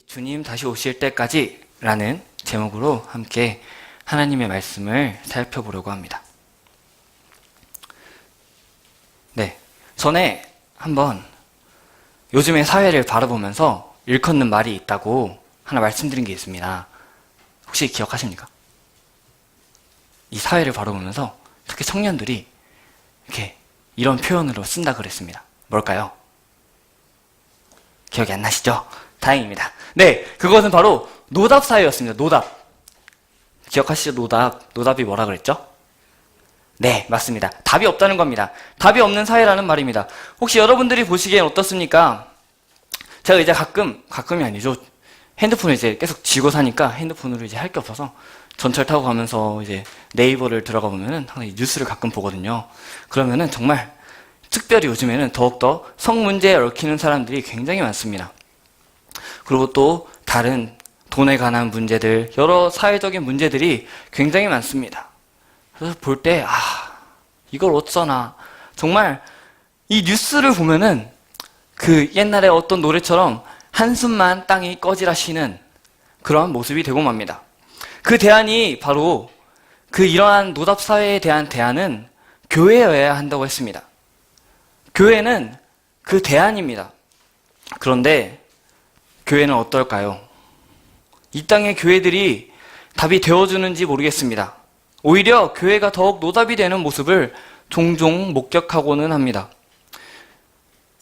주님 다시 오실 때까지 라는 제목으로 함께 하나님의 말씀을 살펴보려고 합니다. 전에 한번 요즘의 사회를 바라보면서 일컫는 말이 있다고 하나 말씀드린 게 있습니다. 혹시 기억하십니까? 이 사회를 바라보면서 특히 청년들이 이렇게 이런 표현으로 쓴다 그랬습니다. 뭘까요? 기억이 안 나시죠? 다행입니다. 그것은 바로 노답 사회였습니다. 노답. 기억하시죠? 노답이 뭐라 그랬죠? 네, 맞습니다. 답이 없다는 겁니다. 답이 없는 사회라는 말입니다. 혹시 여러분들이 보시기엔 어떻습니까? 제가 이제 가끔이 아니죠. 핸드폰을 이제 계속 쥐고 사니까 핸드폰으로 이제 할 게 없어서 전철 타고 가면서 이제 네이버를 들어가 보면은 항상 뉴스를 가끔 보거든요. 그러면은 정말 특별히 요즘에는 더욱더 성 문제에 얽히는 사람들이 굉장히 많습니다. 그리고 또 다른 돈에 관한 문제들, 여러 사회적인 문제들이 굉장히 많습니다. 그래서 볼 때, 이걸 어쩌나. 정말 이 뉴스를 보면은 그 옛날에 어떤 노래처럼 한숨만 땅이 꺼지라 쉬는 그런 모습이 되고 맙니다. 그 대안이 바로 이러한 노답사회에 대한 대안은 교회여야 한다고 했습니다. 교회는 그 대안입니다. 그런데 교회는 어떨까요? 이 땅의 교회들이 답이 되어주는지 모르겠습니다. 오히려 교회가 더욱 노답이 되는 모습을 종종 목격하고는 합니다.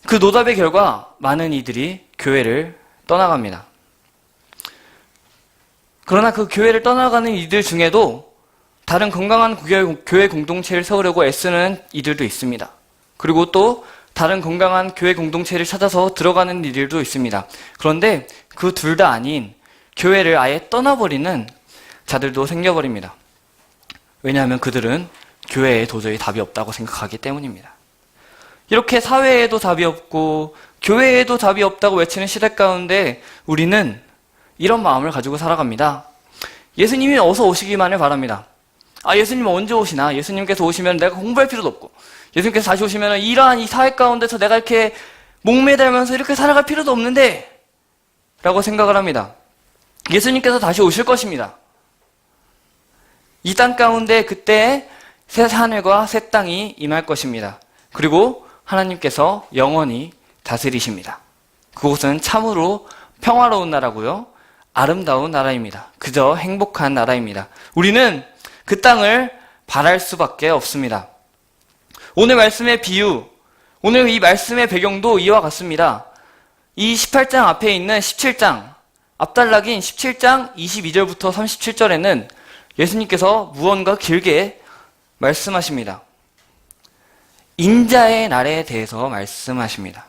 그 노답의 결과 많은 이들이 교회를 떠나갑니다. 그러나 그 교회를 떠나가는 이들 중에도 다른 건강한 교회 공동체를 세우려고 애쓰는 이들도 있습니다. 그리고 또 다른 건강한 교회 공동체를 찾아서 들어가는 이들도 있습니다. 그런데 그 둘 다 아닌 교회를 아예 떠나버리는 자들도 생겨버립니다. 왜냐하면 그들은 교회에 도저히 답이 없다고 생각하기 때문입니다. 이렇게 사회에도 답이 없고 교회에도 답이 없다고 외치는 시대 가운데 우리는 이런 마음을 가지고 살아갑니다. 예수님이 어서 오시기만을 바랍니다. 예수님 언제 오시나? 예수님께서 오시면 내가 공부할 필요도 없고 예수님께서 다시 오시면 이러한 이 사회 가운데서 내가 이렇게 목매달면서 이렇게 살아갈 필요도 없는데 라고 생각을 합니다. 예수님께서 다시 오실 것입니다. 이 땅 가운데 그때 새 하늘과 새 땅이 임할 것입니다. 그리고 하나님께서 영원히 다스리십니다. 그곳은 참으로 평화로운 나라고요. 아름다운 나라입니다. 그저 행복한 나라입니다. 우리는 그 땅을 바랄 수밖에 없습니다. 오늘 말씀의 비유, 오늘 이 말씀의 배경도 이와 같습니다. 이 18장 앞에 있는 17장, 앞단락인 17장 22절부터 37절에는 예수님께서 무언가 길게 말씀하십니다. 인자의 날에 대해서 말씀하십니다.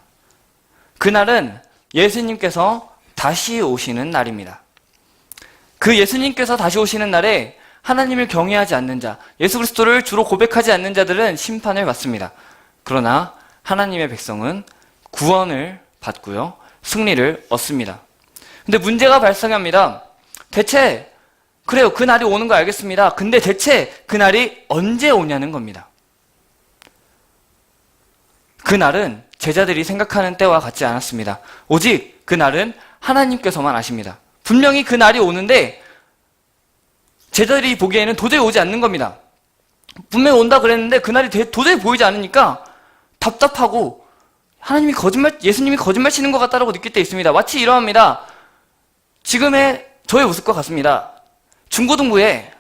그날은 예수님께서 다시 오시는 날입니다. 그 예수님께서 다시 오시는 날에 하나님을 경외하지 않는 자, 예수 그리스도를 주로 고백하지 않는 자들은 심판을 받습니다. 그러나 하나님의 백성은 구원을 받고요, 승리를 얻습니다. 근데 문제가 발생합니다. 대체 그래요, 그 날이 오는 거 알겠습니다. 근데 대체 그 날이 언제 오냐는 겁니다. 그 날은 제자들이 생각하는 때와 같지 않았습니다. 오직 그 날은 하나님께서만 아십니다. 분명히 그 날이 오는데 제자들이 보기에는 도저히 오지 않는 겁니다. 분명히 온다 그랬는데 그 날이 도저히 보이지 않으니까 답답하고 예수님이 거짓말 치는 것 같다라고 느낄 때 있습니다. 마치 이러합니다. 지금의 저의 모습과 같습니다. 중고등부에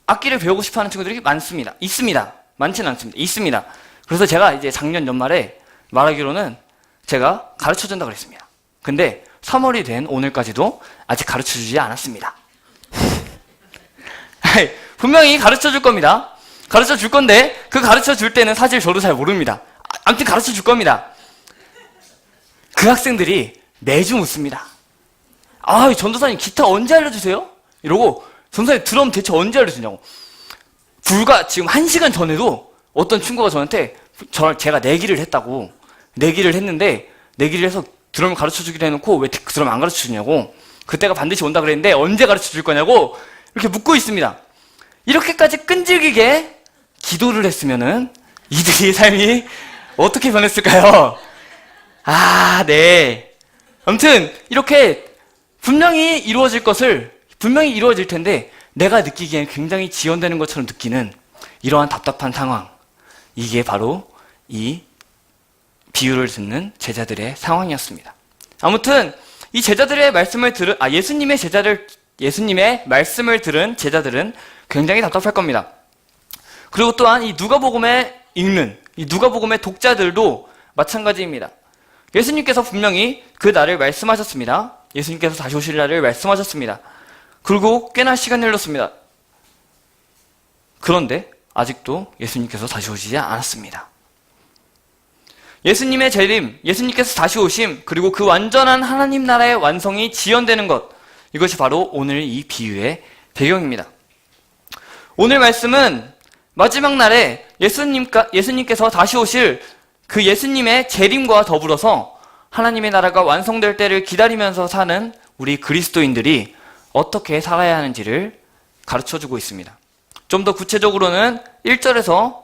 악기를 배우고 싶어 하는 친구들이 있습니다. 많지는 않습니다. 있습니다. 그래서 제가 이제 작년 연말에 말하기로는 제가 가르쳐 준다고 그랬습니다. 근데 3월이 된 오늘까지도 아직 가르쳐 주지 않았습니다. 분명히 가르쳐 줄 겁니다. 가르쳐 줄 건데 그 가르쳐 줄 때는 사실 저도 잘 모릅니다. 아무튼 가르쳐 줄 겁니다. 그 학생들이 매주 묻습니다. 전도사님 기타 언제 알려주세요? 이러고 전도사님 드럼 대체 언제 알려주냐고. 불과 지금 1시간 전에도 어떤 친구가 저한테 제가 내기를 했다고, 내기를 했는데 내기를 해서 드럼을 가르쳐 주기로 해놓고 왜 그 드럼 안 가르쳐 주냐고, 그때가 반드시 온다 그랬는데 언제 가르쳐 줄 거냐고 이렇게 묻고 있습니다. 이렇게까지 끈질기게 기도를 했으면은 이들의 삶이 어떻게 변했을까요? 네. 아무튼 이렇게 분명히 이루어질 텐데 내가 느끼기엔 굉장히 지연되는 것처럼 느끼는 이러한 답답한 상황. 이게 바로 이 비유를 듣는 제자들의 상황이었습니다. 아무튼 이 제자들의 말씀을 들은 예수님의 말씀을 들은 제자들은 굉장히 답답할 겁니다. 그리고 또한 이 누가복음에 읽는 이 누가복음의 독자들도 마찬가지입니다. 예수님께서 분명히 그 날을 말씀하셨습니다. 예수님께서 다시 오실 날을 말씀하셨습니다. 그리고 꽤나 시간이 흘렀습니다. 그런데 아직도 예수님께서 다시 오시지 않았습니다. 예수님의 재림, 예수님께서 다시 오심, 그리고 그 완전한 하나님 나라의 완성이 지연되는 것, 이것이 바로 오늘 이 비유의 배경입니다. 오늘 말씀은 마지막 날에 예수님께서 다시 오실 그 예수님의 재림과 더불어서 하나님의 나라가 완성될 때를 기다리면서 사는 우리 그리스도인들이 어떻게 살아야 하는지를 가르쳐주고 있습니다. 좀 더 구체적으로는 1절에서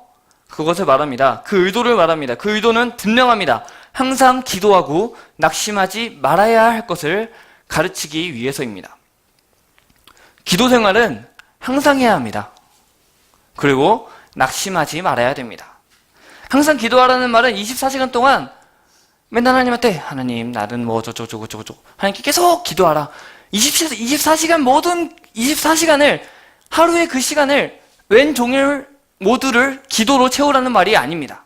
그것을 말합니다. 그 의도를 말합니다. 그 의도는 분명합니다. 항상 기도하고 낙심하지 말아야 할 것을 가르치기 위해서입니다. 기도 생활은 항상 해야 합니다. 그리고 낙심하지 말아야 됩니다. 항상 기도하라는 말은 24시간 동안 맨날 하나님한테 하나님 나는 뭐 저쩌고 하나님께 계속 기도하라. 24시간 모든 24시간을 하루의 그 시간을 왼종일 모두를 기도로 채우라는 말이 아닙니다.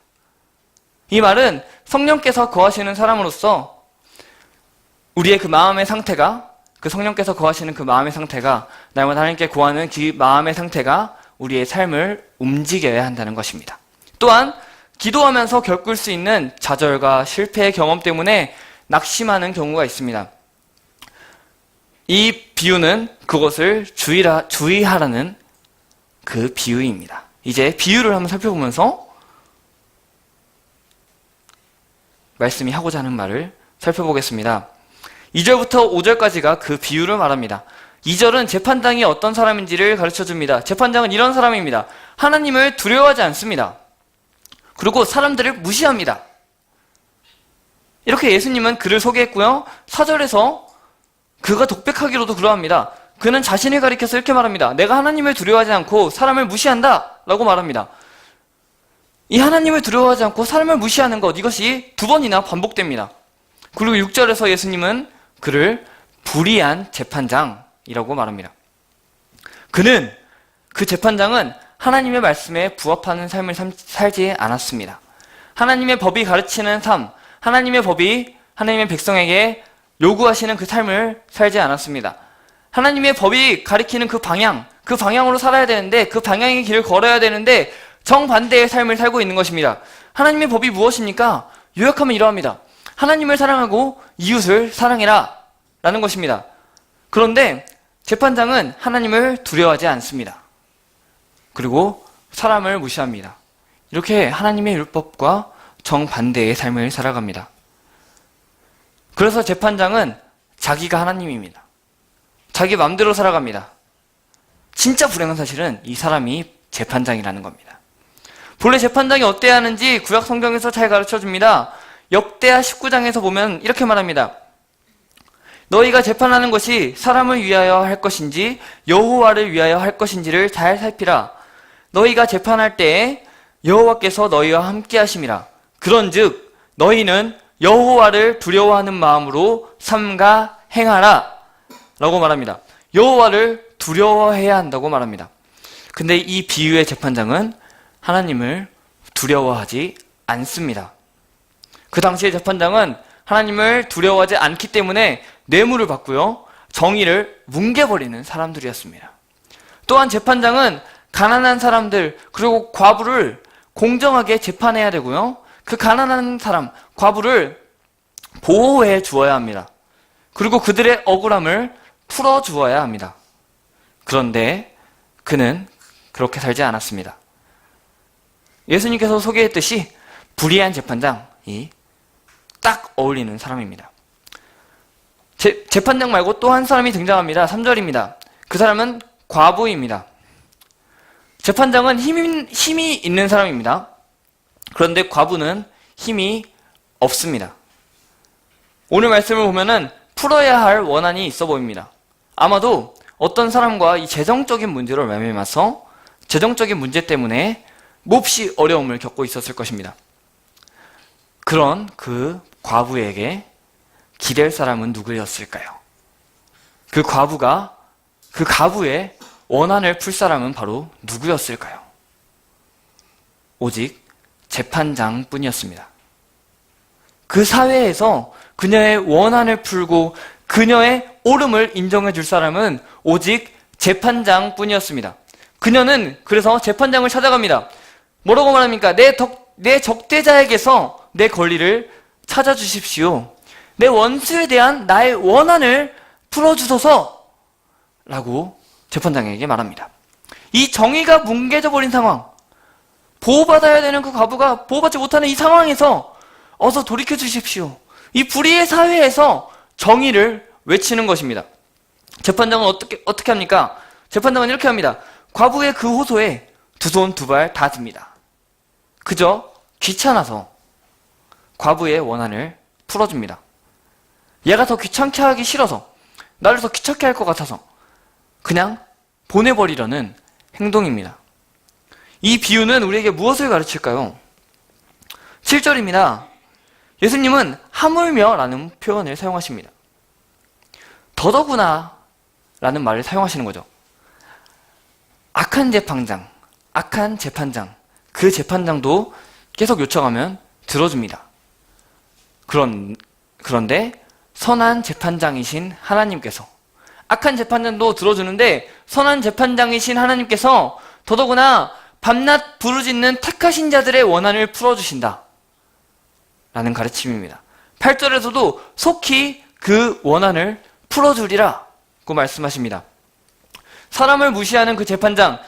이 말은 성령께서 거하시는 사람으로서 우리의 그 마음의 상태가 그 성령께서 거하시는 그 마음의 상태가 날마다 하나님께 구하는 그 마음의 상태가 우리의 삶을 움직여야 한다는 것입니다. 또한 기도하면서 겪을 수 있는 좌절과 실패의 경험 때문에 낙심하는 경우가 있습니다. 이 비유는 그것을 주의하라는 그 비유입니다. 이제 비유를 한번 살펴보면서 말씀이 하고자 하는 말을 살펴보겠습니다. 2절부터 5절까지가 그 비유를 말합니다. 2절은 재판장이 어떤 사람인지를 가르쳐줍니다. 재판장은 이런 사람입니다. 하나님을 두려워하지 않습니다. 그리고 사람들을 무시합니다. 이렇게 예수님은 그를 소개했고요. 4절에서 그가 독백하기로도 그러합니다. 그는 자신을 가리켜서 이렇게 말합니다. 내가 하나님을 두려워하지 않고 사람을 무시한다 라고 말합니다. 이 하나님을 두려워하지 않고 사람을 무시하는 것, 이것이 2번이나 반복됩니다. 그리고 6절에서 예수님은 그를 불의한 재판장이라고 말합니다. 그 재판장은 하나님의 말씀에 부합하는 삶을 살지 않았습니다. 하나님의 법이 가르치는 삶, 하나님의 법이 하나님의 백성에게 요구하시는 그 삶을 살지 않았습니다. 하나님의 법이 가리키는 그 방향으로 살아야 되는데, 그 방향의 길을 걸어야 되는데 정반대의 삶을 살고 있는 것입니다. 하나님의 법이 무엇입니까? 요약하면 이러합니다. 하나님을 사랑하고 이웃을 사랑해라 라는 것입니다. 그런데 재판장은 하나님을 두려워하지 않습니다. 그리고 사람을 무시합니다. 이렇게 하나님의 율법과 정반대의 삶을 살아갑니다. 그래서 재판장은 자기가 하나님입니다. 자기 마음대로 살아갑니다. 진짜 불행한 사실은 이 사람이 재판장이라는 겁니다. 본래 재판장이 어때야 하는지 구약 성경에서 잘 가르쳐줍니다. 역대하 19장에서 보면 이렇게 말합니다. 너희가 재판하는 것이 사람을 위하여 할 것인지 여호와를 위하여 할 것인지를 잘 살피라. 너희가 재판할 때에 여호와께서 너희와 함께 하심이라. 그런즉 너희는 여호와를 두려워하는 마음으로 삼가 행하라 라고 말합니다. 여호와를 두려워해야 한다고 말합니다. 근데 이 비유의 재판장은 하나님을 두려워하지 않습니다. 그 당시의 재판장은 하나님을 두려워하지 않기 때문에 뇌물을 받고요, 정의를 뭉개버리는 사람들이었습니다. 또한 재판장은 가난한 사람들 그리고 과부를 공정하게 재판해야 되고요, 그 가난한 사람, 과부를 보호해 주어야 합니다. 그리고 그들의 억울함을 풀어주어야 합니다. 그런데 그는 그렇게 살지 않았습니다. 예수님께서 소개했듯이 불의한 재판장이 딱 어울리는 사람입니다. 재판장 말고 또 한 사람이 등장합니다. 3절입니다. 그 사람은 과부입니다. 재판장은 힘이 있는 사람입니다. 그런데 과부는 힘이 없습니다. 오늘 말씀을 보면은 풀어야 할 원한이 있어 보입니다. 아마도 어떤 사람과 이 재정적인 문제로 매매맞서 재정적인 문제 때문에 몹시 어려움을 겪고 있었을 것입니다. 그런 그 과부에게 기댈 사람은 누구였을까요? 그 과부가 그 가부의 원한을 풀 사람은 바로 누구였을까요? 오직 재판장뿐이었습니다. 그 사회에서 그녀의 원한을 풀고 그녀의 옳음을 인정해 줄 사람은 오직 재판장뿐이었습니다. 그녀는 그래서 재판장을 찾아갑니다. 뭐라고 말합니까? 내 적대자에게서 내 권리를 찾아주십시오. 내 원수에 대한 나의 원한을 풀어주소서 라고 재판장에게 말합니다. 이 정의가 뭉개져 버린 상황, 보호받아야 되는 그 과부가 보호받지 못하는 이 상황에서 어서 돌이켜 주십시오. 이 불의의 사회에서 정의를 외치는 것입니다. 재판장은 어떻게 합니까? 재판장은 이렇게 합니다. 과부의 그 호소에 두 손 두 발 다 듭니다. 그저 귀찮아서 과부의 원한을 풀어줍니다. 얘가 더 귀찮게 하기 싫어서, 나를 더 귀찮게 할 것 같아서 그냥 보내버리려는 행동입니다. 이 비유는 우리에게 무엇을 가르칠까요? 7절입니다. 예수님은 하물며 라는 표현을 사용하십니다. 더더구나 라는 말을 사용하시는 거죠. 악한 재판장, 그 재판장도 계속 요청하면 들어줍니다. 그런데 선한 재판장이신 하나님께서, 악한 재판장도 들어주는데 선한 재판장이신 하나님께서 더더구나 밤낮 부르짖는 택하신 자들의 원한을 풀어주신다 라는 가르침입니다. 8절에서도 속히 그 원한을 풀어주리라 고 말씀하십니다. 사람을 무시하는 그 재판장,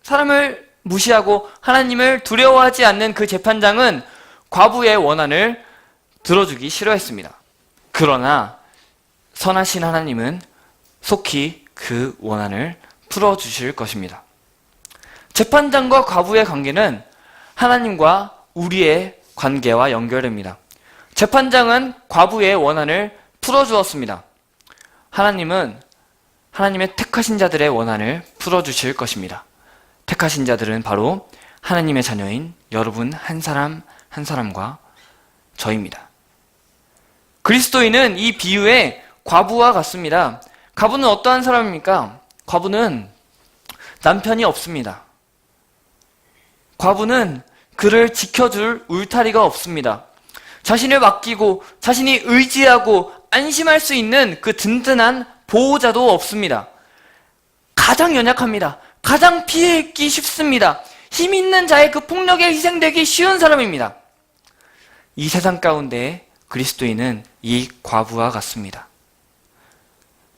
사람을 무시하고 하나님을 두려워하지 않는 그 재판장은 과부의 원한을 들어주기 싫어했습니다. 그러나 선하신 하나님은 속히 그 원한을 풀어주실 것입니다. 재판장과 과부의 관계는 하나님과 우리의 관계와 연결됩니다. 재판장은 과부의 원한을 풀어주었습니다. 하나님은 하나님의 택하신 자들의 원한을 풀어주실 것입니다. 택하신 자들은 바로 하나님의 자녀인 여러분 한 사람 한 사람과 저입니다. 그리스도인은 이 비유의 과부와 같습니다. 과부는 어떠한 사람입니까? 과부는 남편이 없습니다. 과부는 그를 지켜줄 울타리가 없습니다. 자신을 맡기고 자신이 의지하고 안심할 수 있는 그 든든한 보호자도 없습니다. 가장 연약합니다. 가장 피해 입기 쉽습니다. 힘 있는 자의 그 폭력에 희생되기 쉬운 사람입니다. 이 세상 가운데 그리스도인은 이 과부와 같습니다.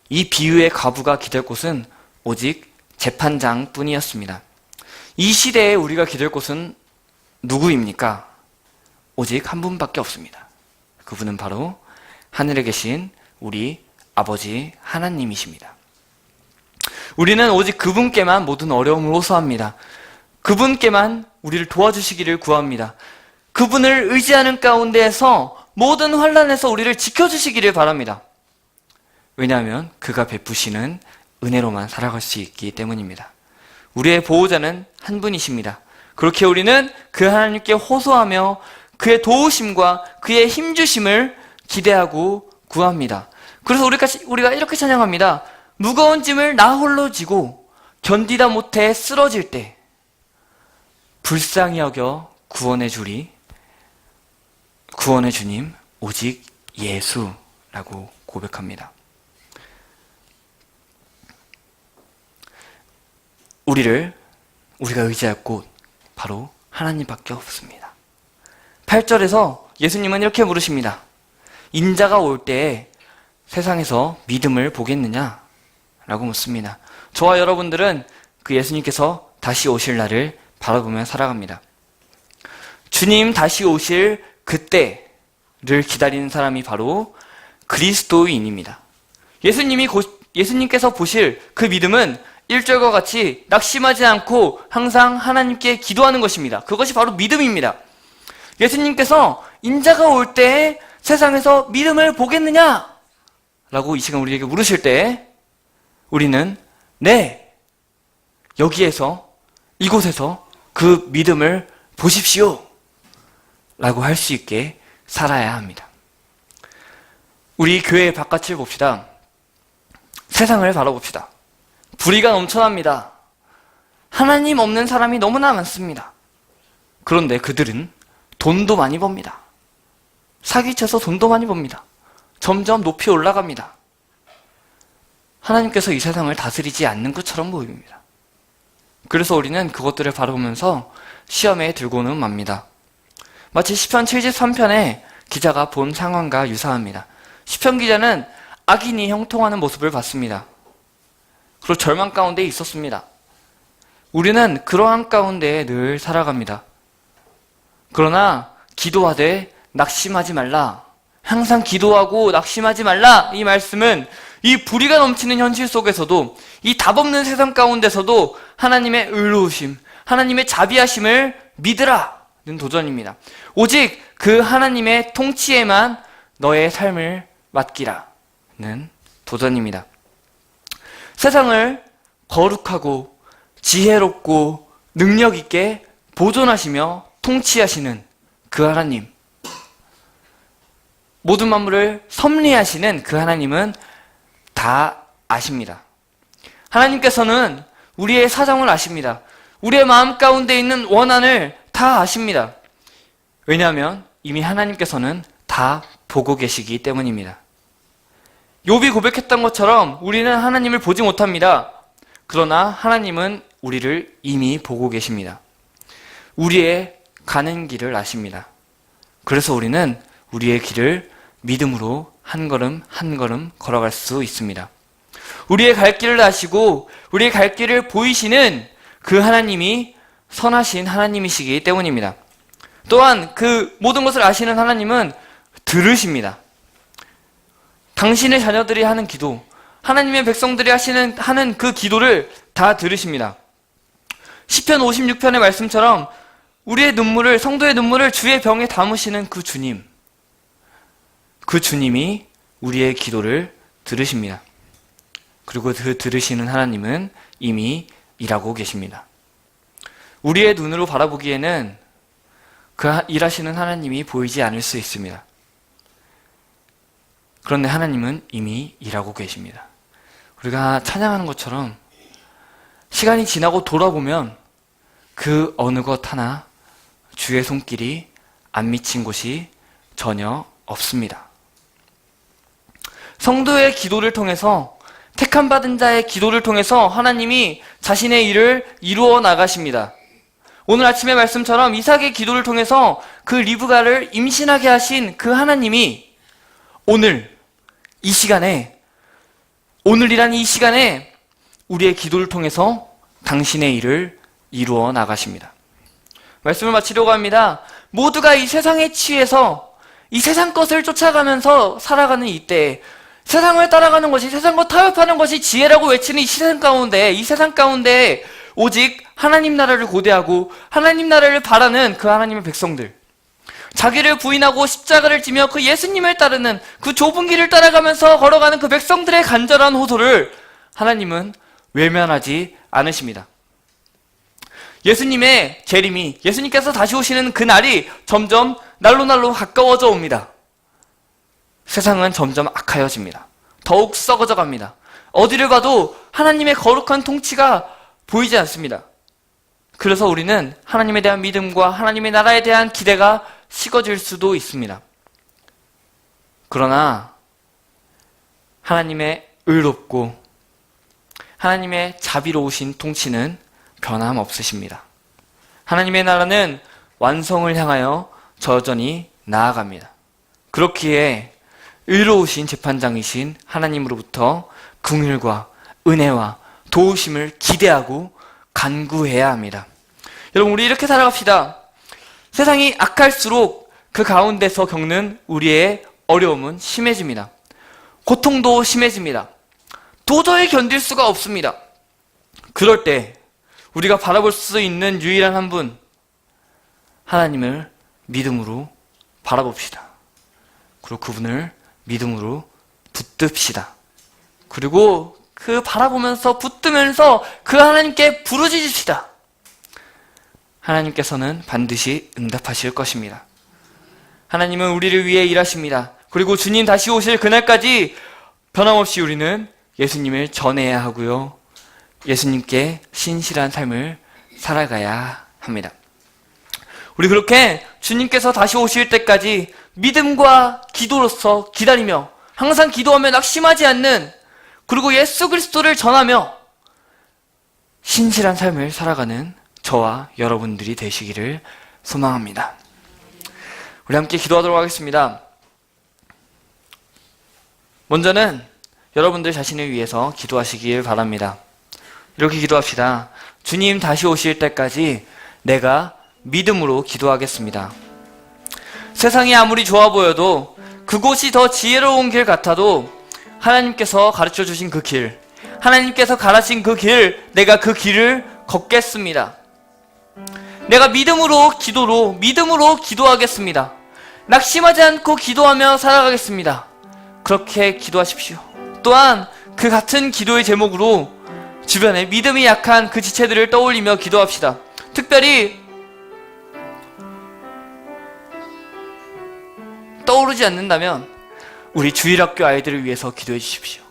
이 비유의 과부가 기댈 곳은 오직 재판장뿐이었습니다. 이 시대에 우리가 기댈 곳은 누구입니까? 오직 한 분밖에 없습니다. 그분은 바로 하늘에 계신 우리 아버지 하나님이십니다. 우리는 오직 그분께만 모든 어려움을 호소합니다. 그분께만 우리를 도와주시기를 구합니다. 그분을 의지하는 가운데에서 모든 환난에서 우리를 지켜주시기를 바랍니다. 왜냐하면 그가 베푸시는 은혜로만 살아갈 수 있기 때문입니다. 우리의 보호자는 한 분이십니다. 그렇게 우리는 그 하나님께 호소하며 그의 도우심과 그의 힘주심을 기대하고 구합니다. 그래서 우리가 이렇게 찬양합니다. 무거운 짐을 나 홀로 지고 견디다 못해 쓰러질 때 불쌍히 여겨 구원의 주님 오직 예수라고 고백합니다. 우리가 의지할 곳 바로 하나님밖에 없습니다. 8절에서 예수님은 이렇게 물으십니다. 인자가 올 때에 세상에서 믿음을 보겠느냐? 라고 묻습니다. 저와 여러분들은 그 예수님께서 다시 오실 날을 바라보며 살아갑니다. 주님 다시 오실 그때를 기다리는 사람이 바로 그리스도인입니다. 예수님께서 보실 그 믿음은 1절과 같이 낙심하지 않고 항상 하나님께 기도하는 것입니다. 그것이 바로 믿음입니다. 예수님께서 인자가 올 때에 세상에서 믿음을 보겠느냐? 라고 이 시간 우리에게 물으실 때 우리는 네, 여기에서, 이곳에서 그 믿음을 보십시오 라고 할 수 있게 살아야 합니다. 우리 교회 바깥을 봅시다. 세상을 바라봅시다. 불의가 넘쳐납니다. 하나님 없는 사람이 너무나 많습니다. 그런데 그들은 돈도 많이 법니다. 사기쳐서 돈도 많이 법니다. 점점 높이 올라갑니다. 하나님께서 이 세상을 다스리지 않는 것처럼 보입니다. 그래서 우리는 그것들을 바라보면서 시험에 들고는 맙니다. 마치 시편 73편의 기자가 본 상황과 유사합니다. 시편 기자는 악인이 형통하는 모습을 봤습니다. 그리고 절망 가운데 있었습니다. 우리는 그러한 가운데 늘 살아갑니다. 그러나 기도하되 낙심하지 말라. 항상 기도하고 낙심하지 말라. 이 말씀은 이 불의가 넘치는 현실 속에서도, 이 답없는 세상 가운데서도 하나님의 의로우심, 하나님의 자비하심을 믿으라는 도전입니다. 오직 그 하나님의 통치에만 너의 삶을 맡기라는 도전입니다. 세상을 거룩하고 지혜롭고 능력 있게 보존하시며 통치하시는 그 하나님, 모든 만물을 섭리하시는 그 하나님은 다 아십니다. 하나님께서는 우리의 사정을 아십니다. 우리의 마음 가운데 있는 원한을 다 아십니다. 왜냐하면 이미 하나님께서는 다 보고 계시기 때문입니다. 욥이 고백했던 것처럼 우리는 하나님을 보지 못합니다. 그러나 하나님은 우리를 이미 보고 계십니다. 우리의 가는 길을 아십니다. 그래서 우리는 우리의 길을 믿음으로 한 걸음 한 걸음 걸어갈 수 있습니다. 우리의 갈 길을 아시고 우리의 갈 길을 보이시는 그 하나님이 선하신 하나님이시기 때문입니다. 또한 그 모든 것을 아시는 하나님은 들으십니다. 당신의 자녀들이 하는 기도, 하나님의 백성들이 하는 그 기도를 다 들으십니다. 시편 56편의 말씀처럼 우리의 눈물을, 성도의 눈물을 주의 병에 담으시는 그 주님, 그 주님이 우리의 기도를 들으십니다. 그리고 그 들으시는 하나님은 이미 일하고 계십니다. 우리의 눈으로 바라보기에는 그 일하시는 하나님이 보이지 않을 수 있습니다. 그런데 하나님은 이미 일하고 계십니다. 우리가 찬양하는 것처럼 시간이 지나고 돌아보면 그 어느 것 하나 주의 손길이 안 미친 곳이 전혀 없습니다. 성도의 기도를 통해서, 택함 받은 자의 기도를 통해서 하나님이 자신의 일을 이루어 나가십니다. 오늘 아침의 말씀처럼 이삭의 기도를 통해서 그 리브가를 임신하게 하신 그 하나님이 오늘 이 시간에, 오늘이란 이 시간에 우리의 기도를 통해서 당신의 일을 이루어 나가십니다. 말씀을 마치려고 합니다. 모두가 이 세상에 취해서 이 세상 것을 쫓아가면서 살아가는 이때에 세상을 따라가는 것이, 세상과 타협하는 것이 지혜라고 외치는 이 세상 가운데 오직 하나님 나라를 고대하고 하나님 나라를 바라는 그 하나님의 백성들, 자기를 부인하고 십자가를 지며 그 예수님을 따르는 그 좁은 길을 따라가면서 걸어가는 그 백성들의 간절한 호소를 하나님은 외면하지 않으십니다. 예수님의 재림이, 예수님께서 다시 오시는 그 날이 점점 날로 가까워져 옵니다. 세상은 점점 악하여집니다. 더욱 썩어져 갑니다. 어디를 봐도 하나님의 거룩한 통치가 보이지 않습니다. 그래서 우리는 하나님에 대한 믿음과 하나님의 나라에 대한 기대가 식어질 수도 있습니다. 그러나 하나님의 의롭고 하나님의 자비로우신 통치는 변함없으십니다. 하나님의 나라는 완성을 향하여 여전히 나아갑니다. 그렇기에 의로우신 재판장이신 하나님으로부터 긍휼과 은혜와 도우심을 기대하고 간구해야 합니다. 여러분, 우리 이렇게 살아갑시다. 세상이 악할수록 그 가운데서 겪는 우리의 어려움은 심해집니다. 고통도 심해집니다. 도저히 견딜 수가 없습니다. 그럴 때 우리가 바라볼 수 있는 유일한 한 분, 하나님을 믿음으로 바라봅시다. 그리고 그분을 믿음으로 붙듭시다. 그리고 그 바라보면서 붙들면서 그 하나님께 부르짖읍시다. 하나님께서는 반드시 응답하실 것입니다. 하나님은 우리를 위해 일하십니다. 그리고 주님 다시 오실 그날까지 변함없이 우리는 예수님을 전해야 하고요. 예수님께 신실한 삶을 살아가야 합니다. 우리 그렇게 주님께서 다시 오실 때까지 믿음과 기도로서 기다리며 항상 기도하며 낙심하지 않는, 그리고 예수 그리스도를 전하며 신실한 삶을 살아가는 저와 여러분들이 되시기를 소망합니다. 우리 함께 기도하도록 하겠습니다. 먼저는 여러분들 자신을 위해서 기도하시길 바랍니다. 이렇게 기도합시다. 주님 다시 오실 때까지 내가 믿음으로 기도하겠습니다. 세상이 아무리 좋아 보여도, 그곳이 더 지혜로운 길 같아도 하나님께서 가르쳐 주신 그 길, 하나님께서 가르친 그 길, 내가 그 길을 걷겠습니다. 내가 믿음으로 기도하겠습니다. 낙심하지 않고 기도하며 살아가겠습니다. 그렇게 기도하십시오. 또한 그 같은 기도의 제목으로 주변에 믿음이 약한 그 지체들을 떠올리며 기도합시다. 특별히 떠오르지 않는다면 우리 주일학교 아이들을 위해서 기도해 주십시오.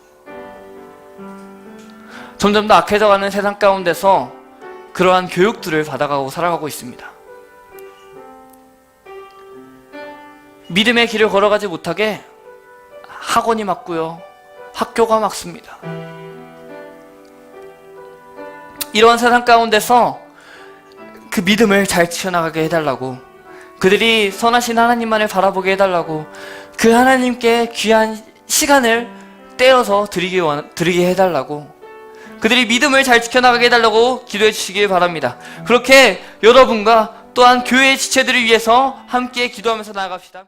점점 더 악해져가는 세상 가운데서 그러한 교육들을 받아가고 살아가고 있습니다. 믿음의 길을 걸어가지 못하게 학원이 막고요, 학교가 막습니다. 이러한 세상 가운데서 그 믿음을 잘 지켜나가게 해달라고, 그들이 선하신 하나님만을 바라보게 해달라고, 그 하나님께 귀한 시간을 떼어서 드리게 해달라고, 그들이 믿음을 잘 지켜나가게 해달라고 기도해 주시길 바랍니다. 그렇게 여러분과 또한 교회의 지체들을 위해서 함께 기도하면서 나아갑시다.